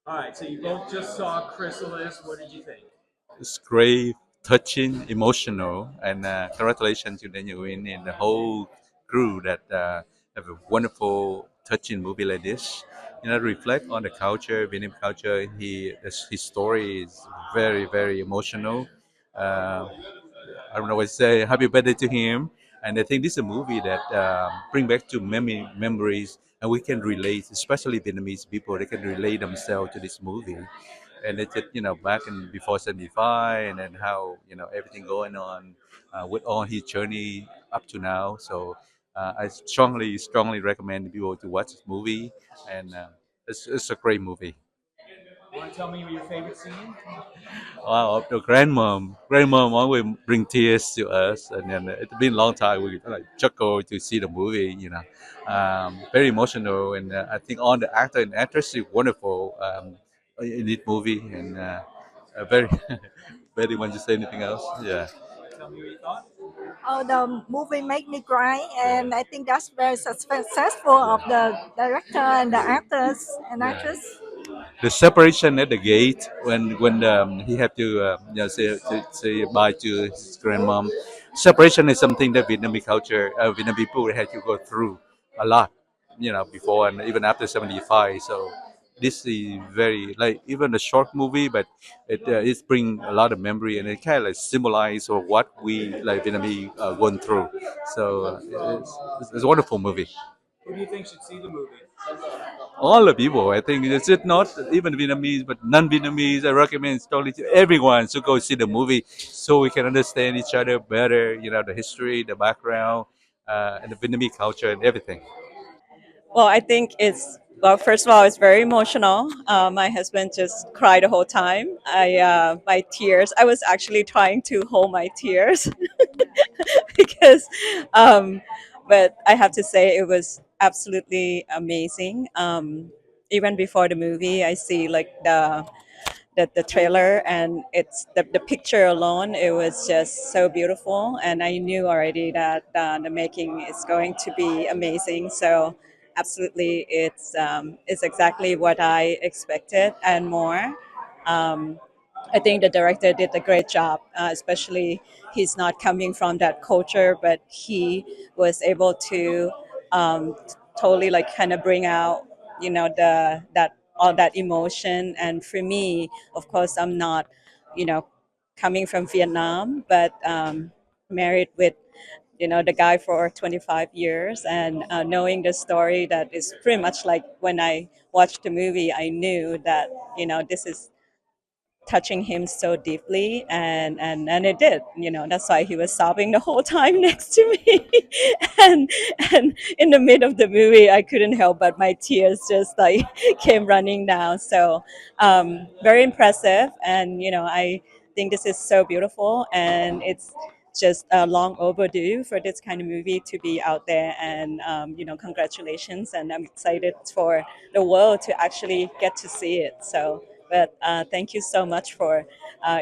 All right, so you both just saw Chrysalis. What did you think? It's great, touching, emotional, and congratulations to Daniel Winn and the whole crew that have a wonderful, touching movie like this. Reflect on the culture, Vietnam culture. His story is very, very emotional. Uh, I don't know what to say. Happy birthday to him. And I think this is a movie that bring back to memories, and we can relate, especially Vietnamese people. They can relate themselves to this movie, and it's just, back in before 75, and then how everything going on with all his journey up to now. So I strongly recommend people to watch this movie, and it's a great movie. You want to tell me your favorite scene? Wow, the grandmom always bring tears to us, and then it's been a long time we like chuckle to see the movie. Very emotional, and I think all the actor and actress is wonderful in this movie, and very very. Want to say anything else? Yeah. Tell me what you thought. Oh, the movie made me cry, Yeah. and I think that's very successful of Yeah. the director and the actors and Yeah. actress. The separation at the gate when he had to say bye to his grandmom. Separation is something that Vietnamese culture, Vietnamese people had to go through a lot, before and even after 75. So this is very like even a short movie, but it bring a lot of memory, and it kind of like symbolize or what we like Vietnamese going through. So it's a wonderful movie. Who do you think should see the movie? All the people. I think it's it not even Vietnamese, but non-Vietnamese. I recommend strongly to everyone to go see the movie so we can understand each other better. The history, the background, and the Vietnamese culture and everything. Well, I think it's well. First of all, it's very emotional. My husband just cried the whole time. My tears. I was actually trying to hold my tears because, but I have to say it was absolutely amazing. Even before the movie, I see like the trailer, and it's the picture alone. It was just so beautiful, and I knew already that the making is going to be amazing. So absolutely, it's exactly what I expected and more. um, I think the director did a great job, especially he's not coming from that culture, but he was able to um, totally like kind of bring out, the that all that emotion. And for me, of course, I'm not, you know, coming from Vietnam, but married with, the guy for 25 years, and knowing the story that is pretty much like when I watched the movie, I knew that, this is touching him so deeply, and it did. That's why he was sobbing the whole time next to me. and and in the mid of the movie, I couldn't help but my tears just like came running down. So very impressive, and I think this is so beautiful, and it's just long overdue for this kind of movie to be out there. And congratulations, and I'm excited for the world to actually get to see it. So but thank you so much for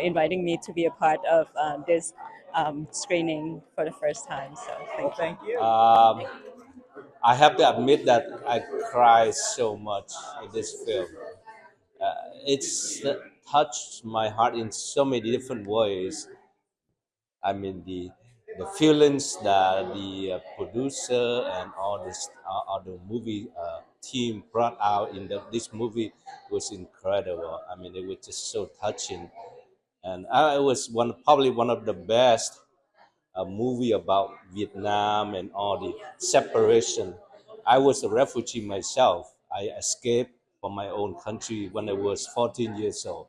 inviting me to be a part of this screening for the first time. So Well, thank you. thank you. I have to admit that I cried so much in this film. It's touched my heart in so many different ways. I mean, the feelings that the producer and all the movie team brought out in this movie was incredible. I mean, it was just so touching, and it was probably one of the best movie about Vietnam and all the separation. I was a refugee myself. I escaped from my own country when I was 14 years old,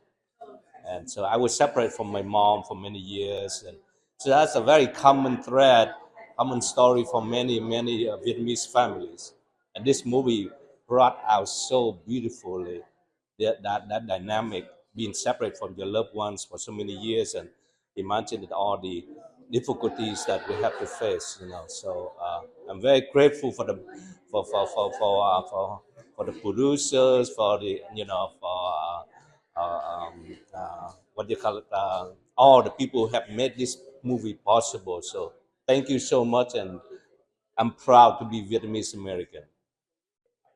and so I was separated from my mom for many years, and so that's a very common thread, common story for many Vietnamese families. And this movie brought out so beautifully that dynamic, being separate from your loved ones for so many years, and imagine all the difficulties that we have to face. So I'm very grateful for the for the producers, for the for what do you call it, all the people who have made this movie possible. So thank you so much, and I'm proud to be Vietnamese American.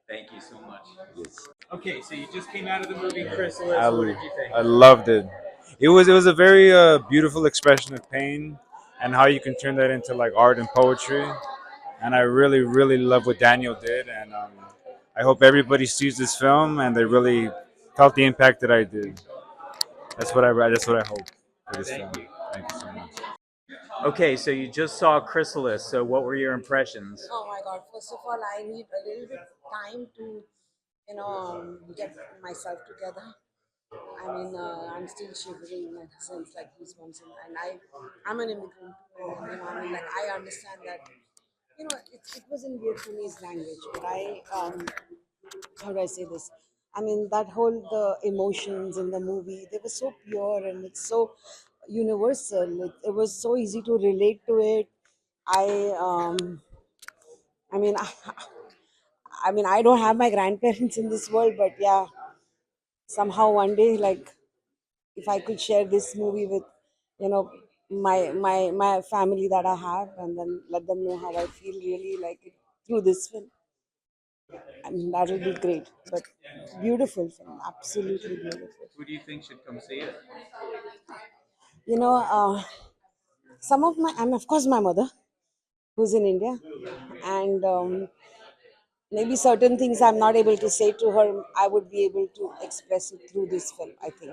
Thank you so much. Yes. Okay, so you just came out of the movie Chrysalis. I, What did you think? I loved it. It was a very beautiful expression of pain and how you can turn that into like art and poetry. And I really love what Daniel did. And I hope everybody sees this film and they really felt the impact that I did. That's what I hope for this film. Thank you. Thank you so much. Okay, so you just saw Chrysalis. So what were your impressions? Oh my God! First of all, I need a little bit time to, get myself together. I mean, I'm still shivering in a sense, like goosebumps, and I'm an immigrant, and I mean, like I understand that, it was in Vietnamese language, but how do I say this? I mean, that whole the emotions in the movie, they were so pure and it's so universal. It was so easy to relate to it. I, I mean, I don't have my grandparents in this world, but yeah, somehow one day, like, if I could share this movie with, you know, my family that I have, and then let them know how I feel really like it through this film. I mean, that would be great. But beautiful film, absolutely beautiful. Who do you think should come see it? You know, some of my, and of course my mother, who's in India, and maybe certain things I'm not able to say to her, I would be able to express it through this film, I think.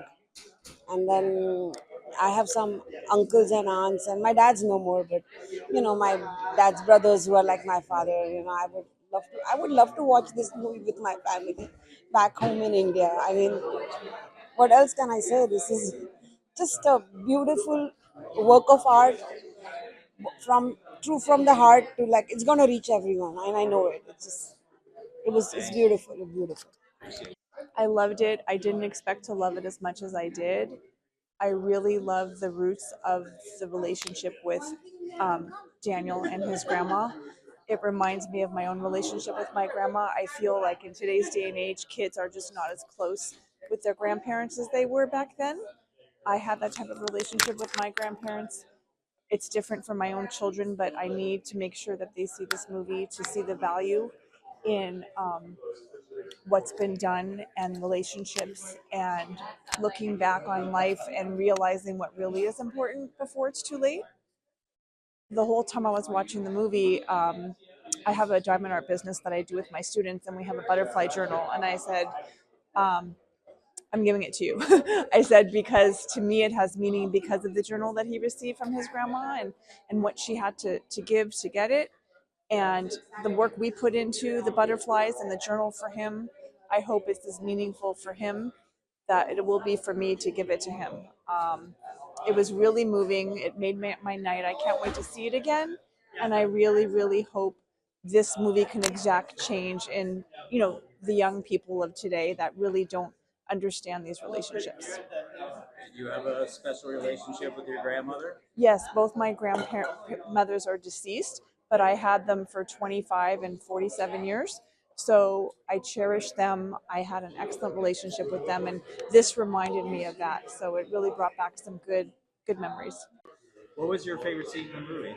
And then I have some uncles and aunts, and my dad's no more, but my dad's brothers who are like my father. I would love to watch this movie with my family back home in India. I mean, what else can I say? This is just a beautiful work of art from true from the heart to, like, it's gonna reach everyone, and I know it. It's beautiful. It's beautiful. I loved it. I didn't expect to love it as much as I did. I really love the roots of the relationship with Daniel and his grandma. It reminds me of my own relationship with my grandma. I feel like in today's day and age, kids are just not as close with their grandparents as they were back then. I had that type of relationship with my grandparents. It's different for my own children, but I need to make sure that they see this movie to see the value in what's been done and relationships and looking back on life and realizing what really is important before it's too late. The whole time I was watching the movie, I have a diamond art business that I do with my students, and we have a butterfly journal. And I said, um, I'm giving it to you. I said, because to me it has meaning because of the journal that he received from his grandma and what she had to give to get it. And the work we put into the butterflies and the journal for him, I hope it's as meaningful for him that it will be for me to give it to him. It was really moving. It made my night. I can't wait to see it again. And I really hope this movie can exact change in, the young people of today that really don't understand these relationships. Did you have a special relationship with your grandmother? Yes, both my grandmothers are deceased, but I had them for 25 and 47 years. So I cherish them. I had an excellent relationship with them, and this reminded me of that. So it really brought back some good memories. What was your favorite scene in the movie?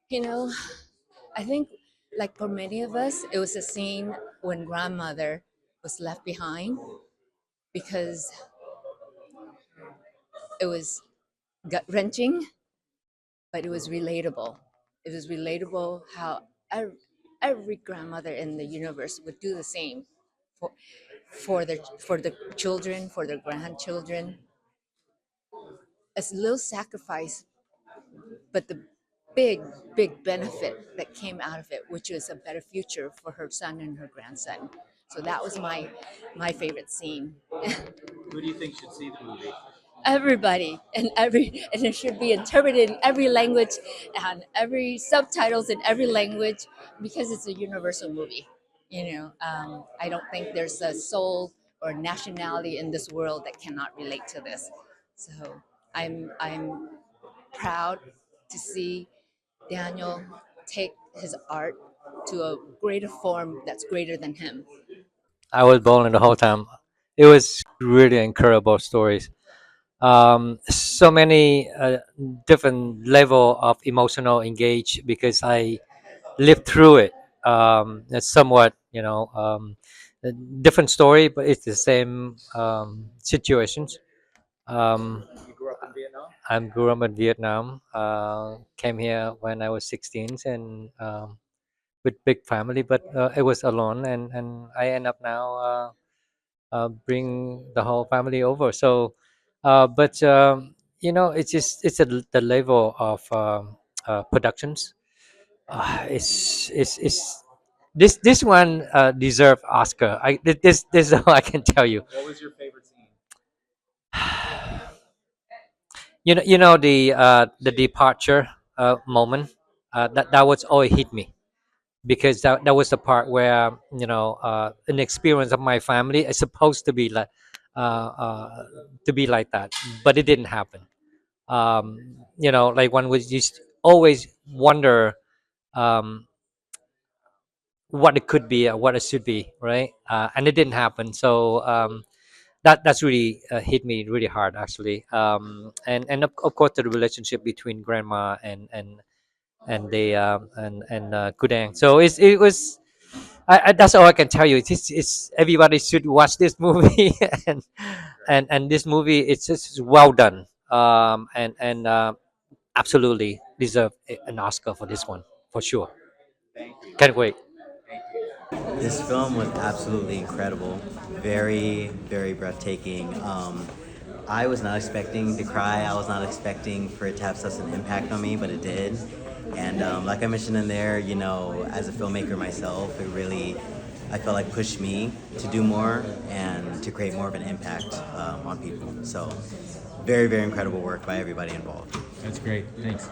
You know, I think, like for many of us, it was a scene when grandmother was left behind because it was gut wrenching, but it was relatable. It was relatable how every grandmother in the universe would do the same for for the children, for their grandchildren. It's a little sacrifice, but the big big benefit that came out of it, which was a better future for her son and her grandson. So that was my favorite scene. Who do you think should see the movie? Everybody, and it should be interpreted in every language and every subtitles in every language, because it's a universal movie. I don't think there's a soul or nationality in this world that cannot relate to this. So I'm proud to see Daniel take his art to a greater form that's greater than him. I was bowling the whole time. It was really incredible stories. So many different level of emotional engage because I lived through it. It's somewhat You know, a different story, but it's the same situations. You grew up in Vietnam? I grew up in Vietnam. Came here when I was 16, and with big family, but it was alone, and I end up now bring the whole family over. So, but you know, the level of productions. It's this one deserve Oscar. This is all I can tell you. What was your favorite scene? You know the departure moment that was always hit me, because that was the part where an experience of my family is supposed to be like that, but it didn't happen. Like one was just always wonder um, what it could be or what it should be, right? And it didn't happen. So that's really hit me really hard, actually. And of course the relationship between grandma and the Kudang. So it was. That's all I can tell you. It's everybody should watch this movie, and this movie it's just well done. And absolutely deserve an Oscar for this one for sure. Thank you. Can't wait. Thank you. This film was absolutely incredible, very, very breathtaking. I was not expecting to cry. I was not expecting for it to have such an impact on me, but it did. And like I mentioned in there, you know, as a filmmaker myself, it really, I felt like pushed me to do more and to create more of an impact on people. So, very, very incredible work by everybody involved. That's great. Thanks.